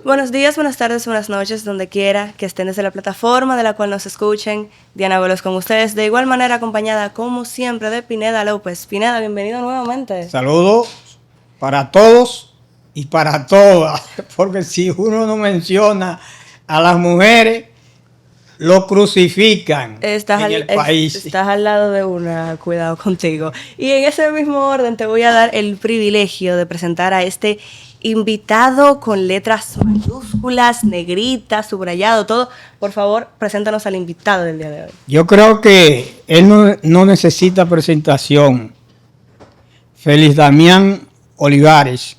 Buenos días, buenas tardes, buenas noches, donde quiera que estén desde la plataforma de la cual nos escuchen. Diana Veloz con ustedes, de igual manera acompañada como siempre de Pineda López. Pineda, bienvenido nuevamente. Saludos para todos y para todas, porque si uno no menciona a las mujeres, lo crucifican en el país. Estás al lado de una, cuidado contigo. Y en ese mismo orden te voy a dar el privilegio de presentar a este invitado con letras mayúsculas, negritas, subrayado, todo. Por favor, preséntanos al invitado del día de hoy. Yo creo que él no necesita presentación. Félix Damián Olivares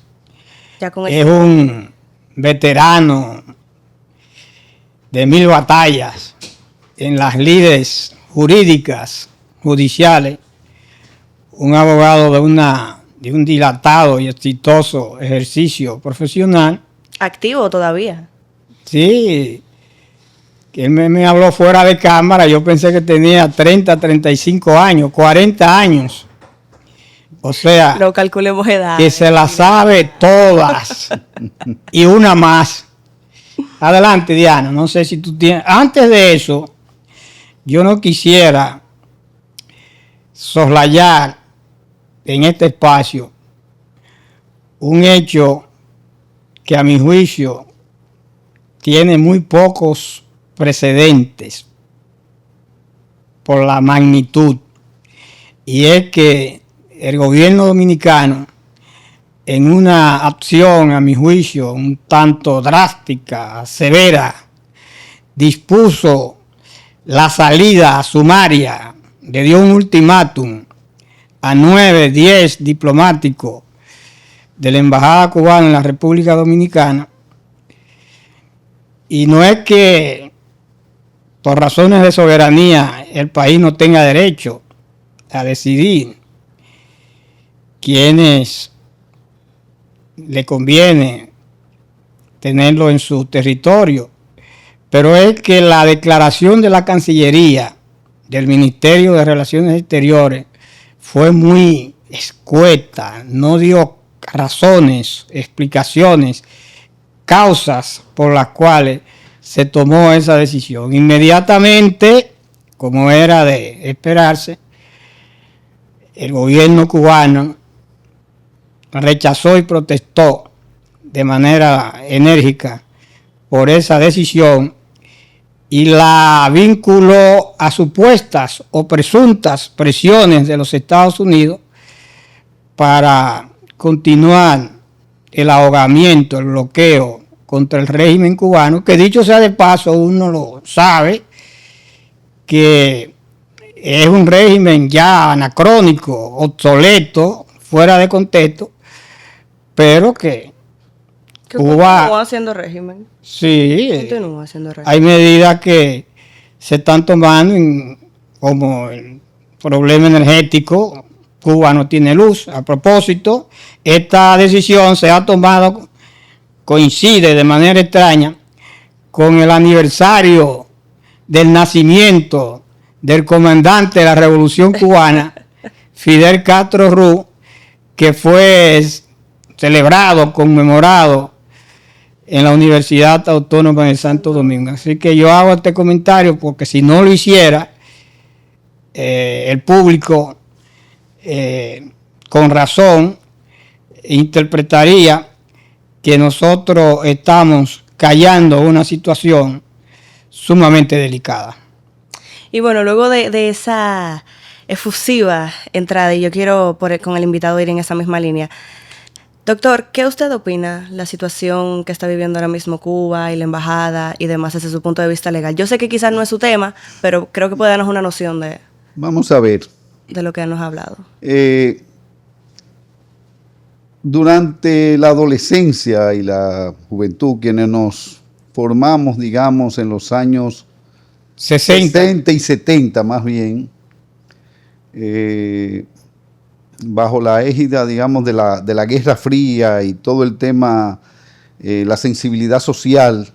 es un veterano de 1000 batallas en las lides jurídicas, judiciales, un abogado de un dilatado y exitoso ejercicio profesional. ¿Activo todavía? Sí, que él me habló fuera de cámara, yo pensé que tenía 30, 35 años, 40 años. O sea, no calculemos edad, que se las sabe todas y una más. Adelante, Diana, no sé si tú tienes... Antes de eso, yo no quisiera soslayar en este espacio un hecho que a mi juicio tiene muy pocos precedentes por la magnitud, y es que el gobierno dominicano, en una acción a mi juicio un tanto drástica, severa, dispuso la salida sumaria, le dio un ultimátum a 9, 10 diplomáticos de la Embajada Cubana en la República Dominicana. Y no es que por razones de soberanía el país no tenga derecho a decidir quiénes le conviene tenerlo en su territorio, pero es que la declaración de la Cancillería, del Ministerio de Relaciones Exteriores, fue muy escueta, no dio razones, explicaciones, causas por las cuales se tomó esa decisión. Inmediatamente, como era de esperarse, el gobierno cubano rechazó y protestó de manera enérgica por esa decisión y la vinculó a supuestas o presuntas presiones de los Estados Unidos para continuar el ahogamiento, el bloqueo contra el régimen cubano, que dicho sea de paso, uno lo sabe, que es un régimen ya anacrónico, obsoleto, fuera de contexto, pero que Cuba continúa haciendo régimen. Sí, continúa haciendo régimen. Hay medidas que se están tomando, como el problema energético. Cuba no tiene luz. A propósito, esta decisión se ha tomado, coincide de manera extraña con el aniversario del nacimiento del comandante de la Revolución Cubana, Fidel Castro Ruz, que fue celebrado, conmemorado en la Universidad Autónoma de Santo Domingo. Así que yo hago este comentario porque si no lo hiciera, el público con razón interpretaría que nosotros estamos callando una situación sumamente delicada. Y bueno, luego de esa efusiva entrada, y yo quiero con el invitado ir en esa misma línea. Doctor, ¿qué usted opina la situación que está viviendo ahora mismo Cuba y la embajada y demás desde su punto de vista legal? Yo sé que quizás no es su tema, pero creo que puede darnos una noción de... Vamos a ver. De lo que nos ha hablado. Durante la adolescencia y la juventud, quienes nos formamos, digamos, en los años 60 y 70 más bien, bajo la égida, digamos, de la Guerra Fría y todo el tema, la sensibilidad social.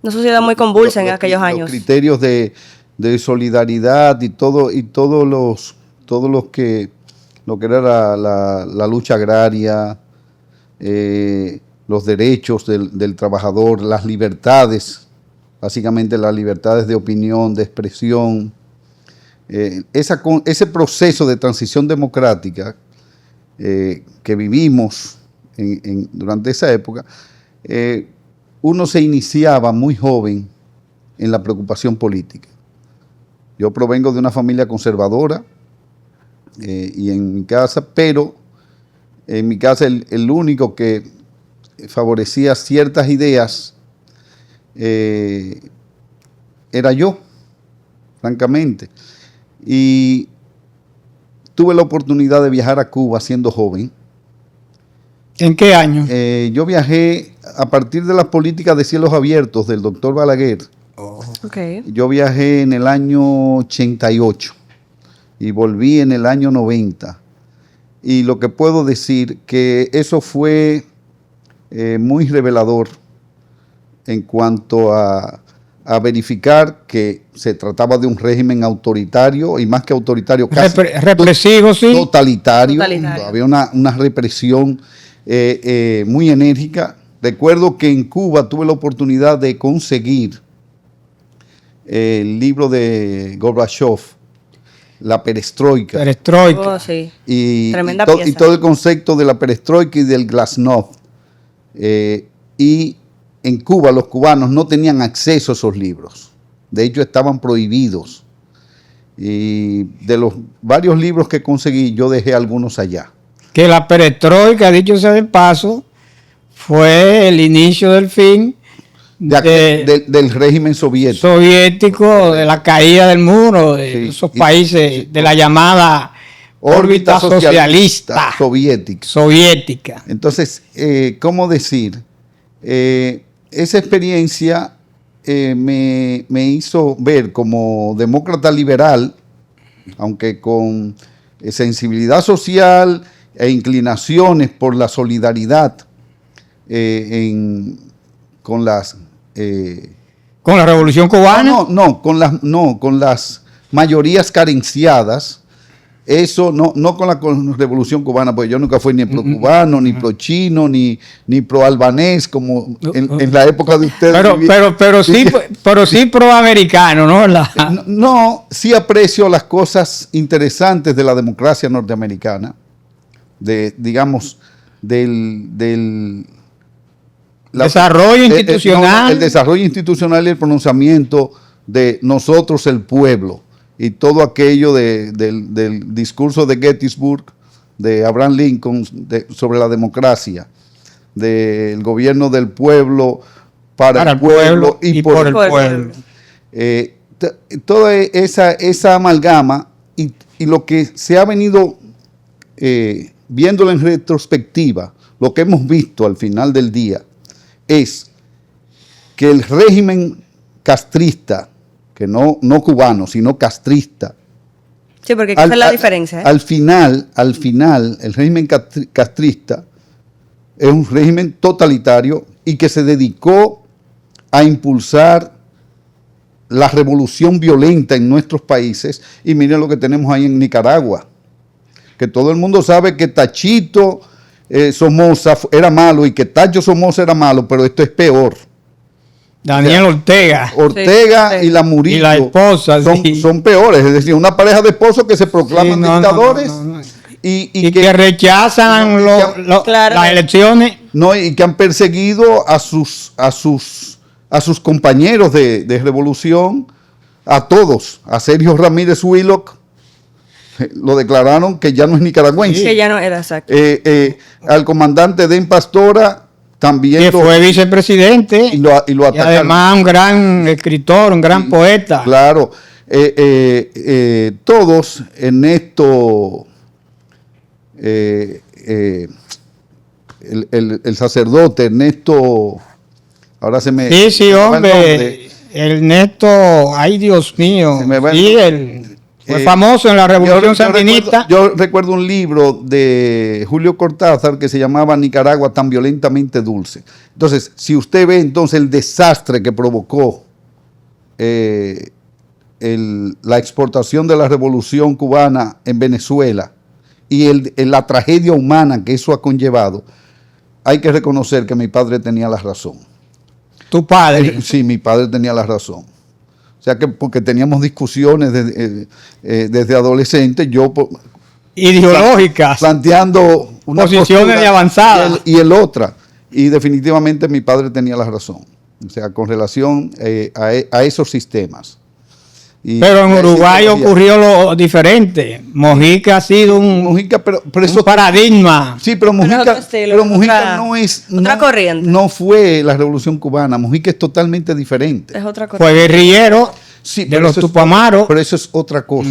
Una sociedad muy convulsa en aquellos años. Los criterios de solidaridad y todo lo que era la lucha agraria, los derechos del trabajador, las libertades, básicamente las libertades de opinión, de expresión. Ese proceso de transición democrática que vivimos durante esa época, uno se iniciaba muy joven en la preocupación política. Yo provengo de una familia conservadora y en mi casa, pero en mi casa el único que favorecía ciertas ideas era yo, francamente. Y tuve la oportunidad de viajar a Cuba siendo joven. ¿En qué año? Yo viajé a partir de las políticas de cielos abiertos del doctor Balaguer. Okay. Yo viajé en el año 88 y volví en el año 90. Y lo que puedo decir que eso fue muy revelador en cuanto a verificar que se trataba de un régimen autoritario y más que autoritario, casi represivo, sí. Totalitario. Había una represión muy enérgica. Recuerdo que en Cuba tuve la oportunidad de conseguir el libro de Gorbachev, La Perestroika. Oh, sí. Tremenda pieza. Y todo el concepto de la perestroika y del glasnost. Y en Cuba los cubanos no tenían acceso a esos libros. De hecho, estaban prohibidos. Y de los varios libros que conseguí, yo dejé algunos allá. Que la perestroika, dicho sea de paso, fue el inicio del fin del régimen soviético, de la caída del muro, de esos países de la llamada órbita socialista soviética. Entonces, ¿cómo decir? Esa experiencia me hizo ver como demócrata liberal, aunque con sensibilidad social e inclinaciones por la solidaridad con la Revolución Cubana. Con las mayorías carenciadas. Eso no con la Revolución Cubana, porque yo nunca fui ni pro cubano, ni pro chino, ni pro albanés, como en la época de ustedes. Pero sí pro americano, ¿no? No, sí aprecio las cosas interesantes de la democracia norteamericana, digamos, del desarrollo institucional. El desarrollo institucional y el pronunciamiento de nosotros, el pueblo. Y todo aquello del discurso de Gettysburg, de Abraham Lincoln, sobre la democracia, del gobierno del pueblo, para el pueblo y por el pueblo. Toda esa amalgama y lo que se ha venido viéndolo en retrospectiva, lo que hemos visto al final del día, es que el régimen castrista, que no cubano, sino castrista. Sí, porque esa es la diferencia. Al final, el régimen castrista es un régimen totalitario y que se dedicó a impulsar la revolución violenta en nuestros países. Y miren lo que tenemos ahí en Nicaragua, que todo el mundo sabe que Tachito Somoza era malo y que Tacho Somoza era malo, pero esto es peor. Daniel Ortega sí. Y la Murillo y la esposa son peores, es decir, una pareja de esposos que se proclaman dictadores y que rechazan las elecciones y que han perseguido a sus compañeros de revolución, a todos. A Sergio Ramírez Willock lo declararon que ya no es nicaragüense, que ya no era, exacto. Al comandante Den Pastora también, que fue vicepresidente y lo atacaron. Y además un gran escritor, un gran poeta. Claro. Todos, Ernesto, el sacerdote Ernesto, ahora se me... Sí, hombre, Ernesto, ay Dios mío, fue famoso en la Revolución Sandinista. Yo recuerdo un libro de Julio Cortázar que se llamaba Nicaragua tan violentamente dulce. Entonces, si usted ve entonces el desastre que provocó la exportación de la Revolución Cubana en Venezuela y la tragedia humana que eso ha conllevado, hay que reconocer que mi padre tenía la razón. Tu padre. Sí, mi padre tenía la razón. O sea que porque teníamos discusiones desde adolescente, yo Ideológicas. planteando una Posiciones postura de avanzada. y el otra. Y definitivamente mi padre tenía la razón. O sea, con relación a esos sistemas. Pero en y a esa Uruguay ideología. ocurrió lo diferente. Mojica ha sido Mujica, pero un eso paradigma. sí, pero Mujica, otro estilo, pero Mujica otra- no es otra corriente. No fue la Revolución Cubana. Mujica es totalmente diferente. Es otra cosa. Fue guerrillero Sí, de pero los eso es Tupamaros. pero eso es otra cosa.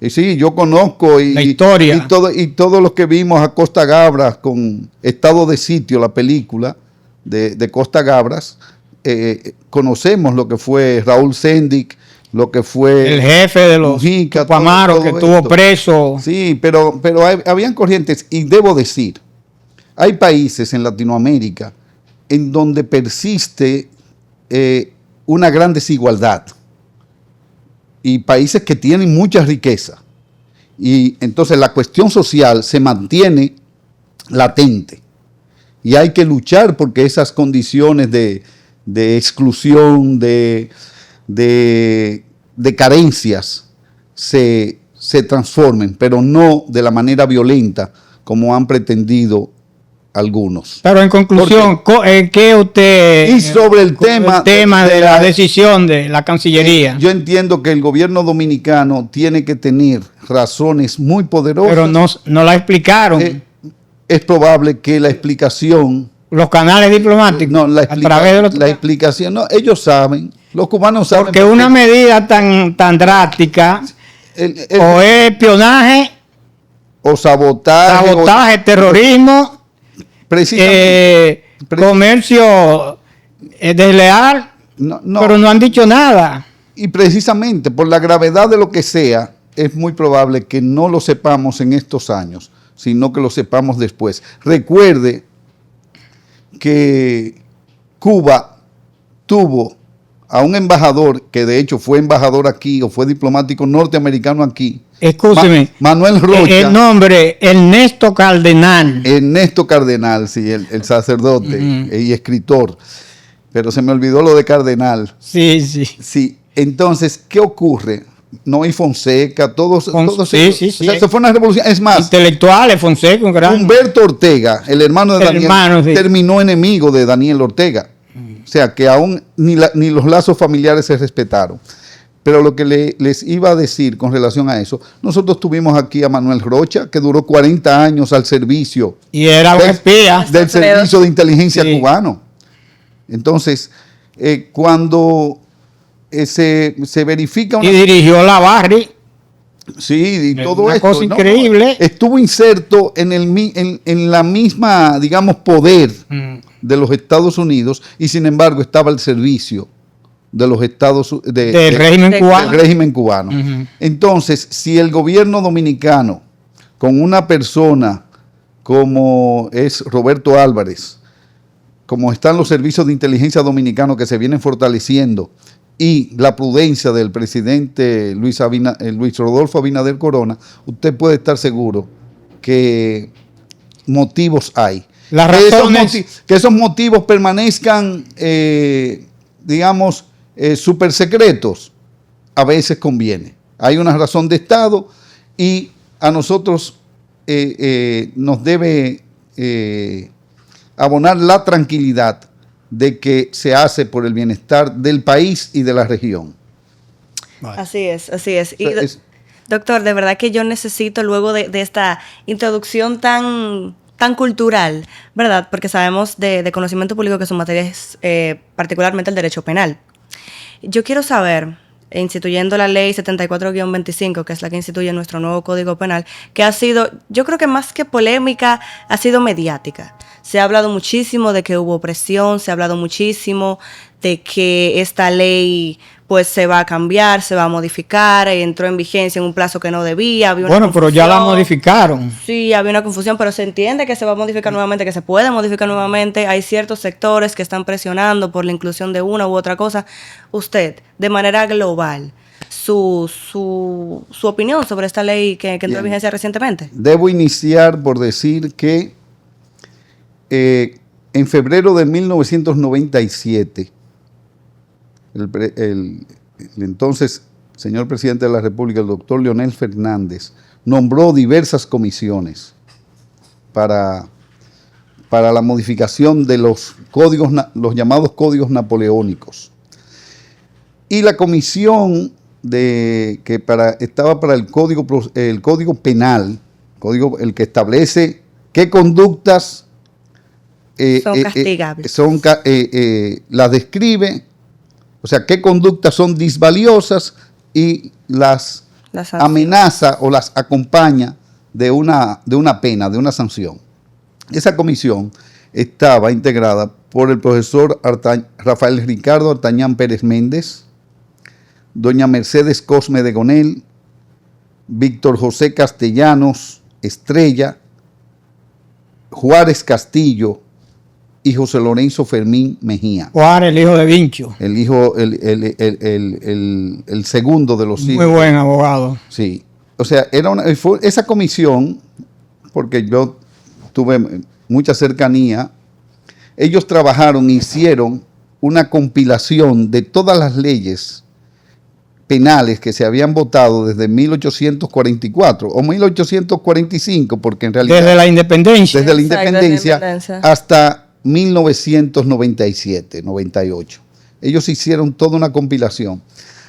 Y sí, yo conozco La historia. y todos los que vimos a Costa Gabras con Estado de Sitio, la película de Costa Gabras, conocemos lo que fue Raúl Sendic, lo que fue El jefe de los Mujica, Tupamaros todo que esto. estuvo preso. Sí, pero habían corrientes, y debo decir, hay países en Latinoamérica en donde persiste una gran desigualdad y países que tienen mucha riqueza. Y entonces la cuestión social se mantiene latente y hay que luchar porque esas condiciones de exclusión, de carencias se transformen, pero no de la manera violenta como han pretendido algunos. Pero en conclusión, ¿qué usted... Y sobre el tema de la decisión de la Cancillería? Yo entiendo que el gobierno dominicano tiene que tener razones muy poderosas. Pero no la explicaron. Es probable que la explicación... Los canales diplomáticos, No, a través de los... la explicación... No, ellos saben, los cubanos saben... Porque una medida tan drástica o es espionaje, o sabotaje, terrorismo, precisamente, comercio desleal, no, pero no han dicho nada. y precisamente por la gravedad de lo que sea, es muy probable que no lo sepamos en estos años, sino que lo sepamos después. Recuerde que Cuba tuvo a un embajador, que de hecho fue embajador aquí, o fue diplomático norteamericano aquí. Escúcheme. Manuel Rocha. El nombre, Ernesto Cardenal. Ernesto Cardenal, sí, el sacerdote y escritor. Pero se me olvidó lo de Cardenal. Sí. Sí, entonces, ¿qué ocurre? Noé Fonseca, todos Sí. O sea, eso fue una revolución. Es más, Intelectuales, Fonseca, un gran... Humberto Ortega, el hermano de Daniel, sí. terminó enemigo de Daniel Ortega. O sea, que aún ni los lazos familiares se respetaron. Pero lo que les iba a decir con relación a eso, nosotros tuvimos aquí a Manuel Rocha, que duró 40 años al servicio Y era un espía. del servicio de inteligencia Sí. cubano. Entonces, cuando se verifica Y dirigió la Barri. Sí, y todo una esto, cosa increíble. estuvo inserto en la misma, digamos, poder de los Estados Unidos y sin embargo estaba al servicio de los Del régimen cubano. del régimen cubano. Entonces, si el gobierno dominicano, con una persona como es Roberto Álvarez, como están los servicios de inteligencia dominicanos que se vienen fortaleciendo, y la prudencia del presidente Luis Rodolfo Abinader Corona, usted puede estar seguro que motivos hay. Las razones... Que esos motivos permanezcan, digamos, súper secretos, a veces conviene. Hay una razón de Estado y a nosotros nos debe abonar la tranquilidad de que se hace por el bienestar del país y de la región. Así es, así es. Y, O sea, doctor, de verdad que yo necesito luego de esta introducción tan cultural, ¿verdad? Porque sabemos de conocimiento público que su materia es particularmente el derecho penal. Yo quiero saber, instituyendo la ley 74-25, que es la que instituye nuestro nuevo Código Penal, que ha sido, yo creo que más que polémica, ha sido mediática. Se ha hablado muchísimo de que hubo presión, se ha hablado muchísimo de que esta ley pues se va a cambiar, se va a modificar, entró en vigencia en un plazo que no debía. Había una Pero ya la confusión. modificaron. Sí, había una confusión, pero se entiende que se va a modificar nuevamente, que se puede modificar nuevamente. Hay ciertos sectores que están presionando por la inclusión de una u otra cosa. Usted, de manera global, su opinión sobre esta ley que entró en vigencia recientemente. Debo iniciar por decir que en febrero de 1997, el entonces señor presidente de la República, el doctor Leonel Fernández, nombró diversas comisiones para la modificación de los códigos, los llamados códigos napoleónicos. Y la comisión estaba para el código penal, el que establece qué conductas son castigables. Las describe, o sea, qué conductas son disvaliosas y las amenaza o las acompaña de una pena, de una sanción. Esa comisión estaba integrada por el profesor Rafael Ricardo Artañán Pérez Méndez, doña Mercedes Cosme de Gonel, Víctor José Castellanos Estrella, Juárez Castillo y José Lorenzo Fermín Mejía. Juárez, el hijo de Vincho. El hijo, el segundo de los hijos. Muy buen abogado. Sí. O sea, esa comisión, porque yo tuve mucha cercanía, ellos trabajaron, hicieron una compilación de todas las leyes penales que se habían votado desde 1844 o 1845, porque en realidad... Desde la independencia. Desde la independencia hasta 1997, 98. Ellos hicieron toda una compilación.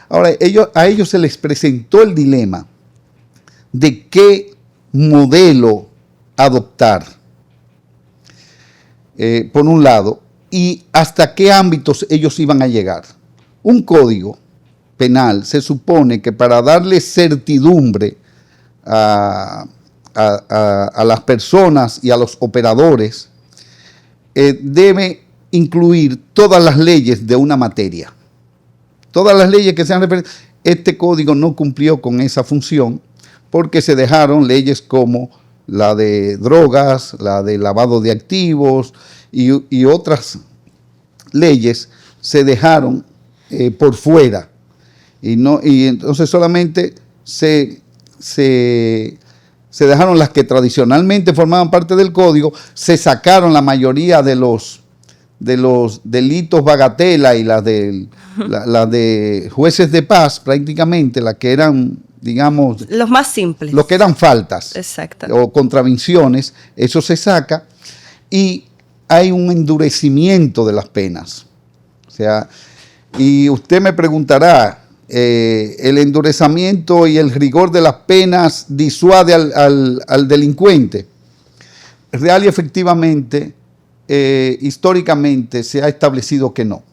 Ahora, a ellos se les presentó el dilema de qué modelo adoptar, por un lado, y hasta qué ámbitos ellos iban a llegar. Un código penal se supone que para darle certidumbre a las personas y a los operadores, debe incluir todas las leyes de una materia. Todas las leyes que sean referidas. Este código no cumplió con esa función porque se dejaron leyes como la de drogas, la de lavado de activos y otras leyes se dejaron por fuera. Y entonces solamente se dejaron las que tradicionalmente formaban parte del código, se sacaron la mayoría de los delitos bagatela y las de jueces de paz, prácticamente, las que eran, digamos... Los más simples. Los que eran faltas. Exacto. O contravenciones, eso se saca y hay un endurecimiento de las penas. O sea, y usted me preguntará, ¿el endurecimiento y el rigor de las penas disuade al delincuente? Real y efectivamente, históricamente se ha establecido que no.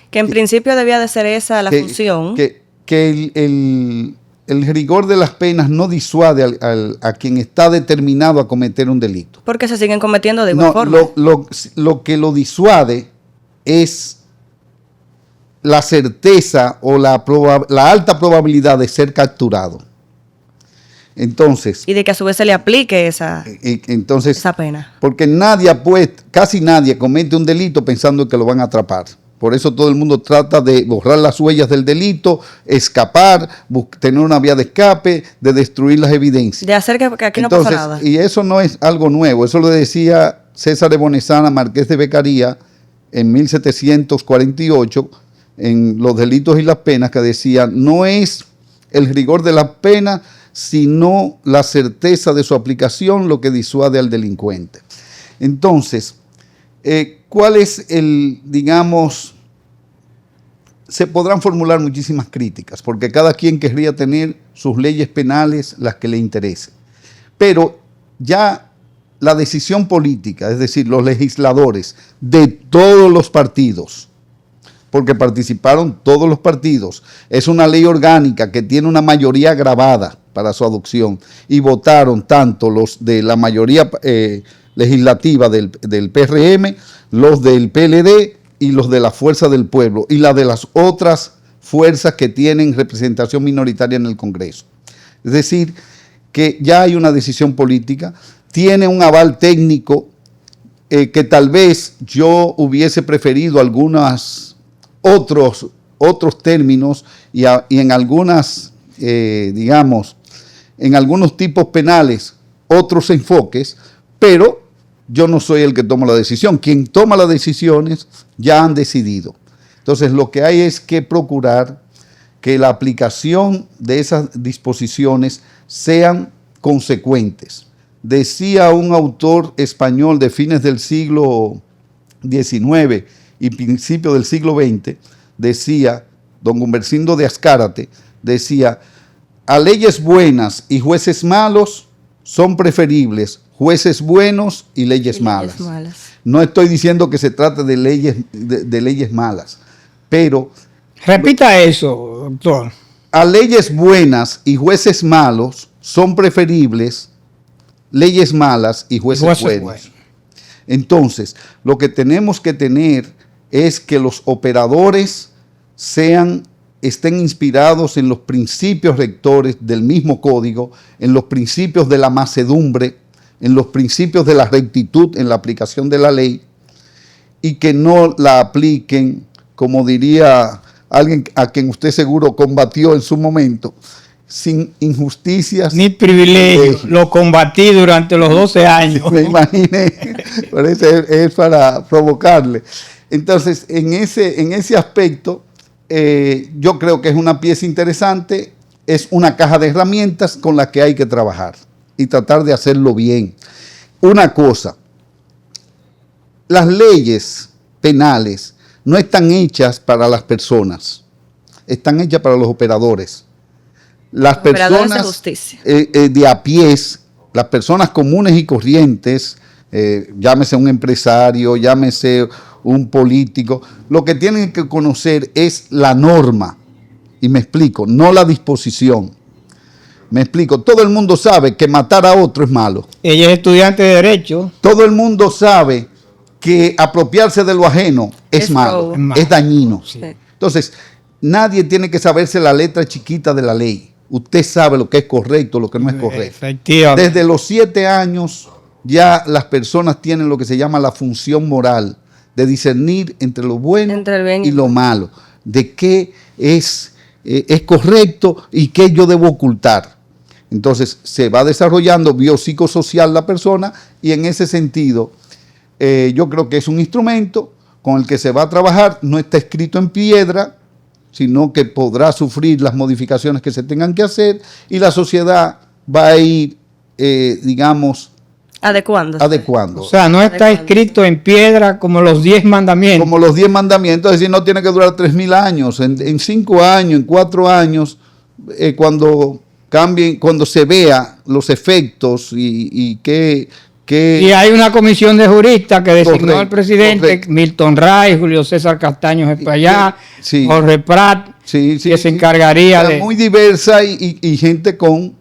Que en principio debía de ser esa la función. Que el rigor de las penas no disuade a quien está determinado a cometer un delito. Porque se siguen cometiendo de igual forma. Lo que lo disuade es la certeza o la alta probabilidad de ser capturado. Entonces... Y de que a su vez se le aplique esa pena. Porque casi nadie comete un delito pensando que lo van a atrapar. Por eso todo el mundo trata de borrar las huellas del delito, escapar, tener una vía de escape, de destruir las evidencias. De hacer que aquí no pasa nada. Y eso no es algo nuevo. Eso lo decía César de Bonesana, marqués de Beccaria, en 1748, en Los delitos y las penas, que decía, no es el rigor de la pena, sino la certeza de su aplicación lo que disuade al delincuente. Entonces, ¿cuál es se podrán formular muchísimas críticas, porque cada quien querría tener sus leyes penales, las que le interesen. Pero ya la decisión política, es decir, los legisladores de todos los partidos, porque participaron todos los partidos, es una ley orgánica que tiene una mayoría agravada para su adopción, y votaron tanto los de la mayoría legislativa del PRM, los del PLD y los de la Fuerza del Pueblo, y la de las otras fuerzas que tienen representación minoritaria en el Congreso. Es decir, que ya hay una decisión política, tiene un aval técnico que tal vez yo hubiese preferido otros términos y en algunas, en algunos tipos penales, otros enfoques, pero yo no soy el que toma la decisión. Quien toma las decisiones ya han decidido. Entonces, lo que hay es que procurar que la aplicación de esas disposiciones sean consecuentes. Decía un autor español de fines del siglo XIX y principios del siglo XX, decía, don Gumersindo de Azcárate, decía, a leyes buenas y jueces malos son preferibles jueces buenos y leyes malas. No estoy diciendo que se trate de leyes malas, pero... Repita eso, doctor. A leyes buenas y jueces malos son preferibles leyes malas y jueces buenos. Entonces, lo que tenemos que tener es que los operadores estén inspirados en los principios rectores del mismo código, en los principios de la mansedumbre, en los principios de la rectitud en la aplicación de la ley, y que no la apliquen, como diría alguien a quien usted seguro combatió en su momento, sin injusticias ni privilegios. Lo combatí durante los 12 años. Me imaginé, por eso es para provocarle. Entonces, en ese aspecto, yo creo que es una pieza interesante, es una caja de herramientas con la que hay que trabajar y tratar de hacerlo bien. Una cosa, las leyes penales no están hechas para las personas, están hechas para los operadores. Las personas de justicia. De a pies, las personas comunes y corrientes, llámese un empresario, llámese un político, lo que tienen que conocer es la norma, y me explico, no la disposición. Me explico, todo el mundo sabe que matar a otro es malo. Ella es estudiante de Derecho. Todo el mundo sabe que apropiarse de lo ajeno es malo, es dañino. Sí. Entonces, nadie tiene que saberse la letra chiquita de la ley. Usted sabe lo que es correcto, lo que no es correcto. Efectivamente. Desde los 7 años ya las personas tienen lo que se llama la función moral, de discernir entre lo bueno y lo malo, de qué es correcto y qué yo debo ocultar. Entonces se va desarrollando biopsicosocial la persona, y en ese sentido yo creo que es un instrumento con el que se va a trabajar. No está escrito en piedra, sino que podrá sufrir las modificaciones que se tengan que hacer, y la sociedad va a ir, digamos, adecuando. O sea, no está escrito en piedra como los 10 mandamientos. Como los 10 mandamientos, es decir, no tiene que durar 3.000 años, en 5 años, en 4 años, cuando cambien, cuando se vea los efectos y hay una comisión de juristas que designó al presidente, correcto. Milton Ray, Julio César Castaño Espallá, sí, Jorge Prat, que se encargaría de... Muy diversa y gente con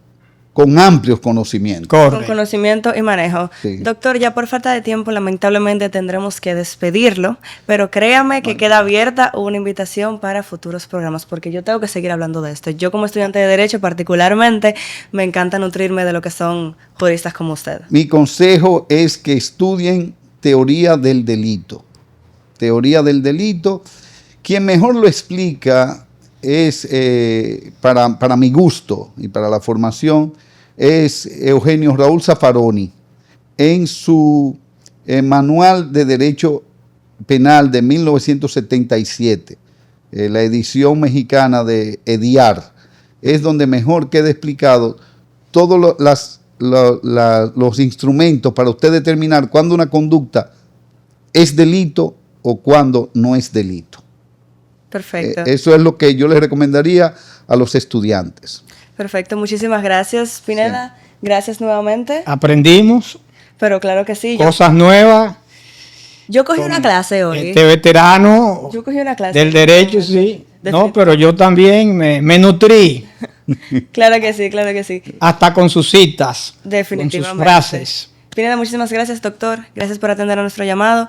amplios conocimientos. Correcto. Con conocimiento y manejo. Sí. Doctor, ya por falta de tiempo, lamentablemente tendremos que despedirlo, pero créame que queda abierta una invitación para futuros programas, porque yo tengo que seguir hablando de esto. Yo como estudiante de Derecho particularmente, me encanta nutrirme de lo que son juristas como usted. Mi consejo es que estudien teoría del delito. Teoría del delito. Quien mejor lo explica es, para mi gusto y para la formación, es Eugenio Raúl Zaffaroni, en su Manual de Derecho Penal de 1977, la edición mexicana de EDIAR, es donde mejor queda explicado todos los instrumentos para usted determinar cuándo una conducta es delito o cuándo no es delito. Perfecto. Eso es lo que yo les recomendaría a los estudiantes. Perfecto, muchísimas gracias, Pineda. Sí. Gracias nuevamente. Aprendimos. Pero claro que sí. Cosas nuevas. Yo cogí una clase hoy. Este veterano yo cogí una clase del derecho, sí. No, pero yo también me nutrí. Claro que sí, claro que sí. Hasta con sus citas. Definitivamente. Con sus frases. Pineda, muchísimas gracias, doctor. Gracias por atender a nuestro llamado.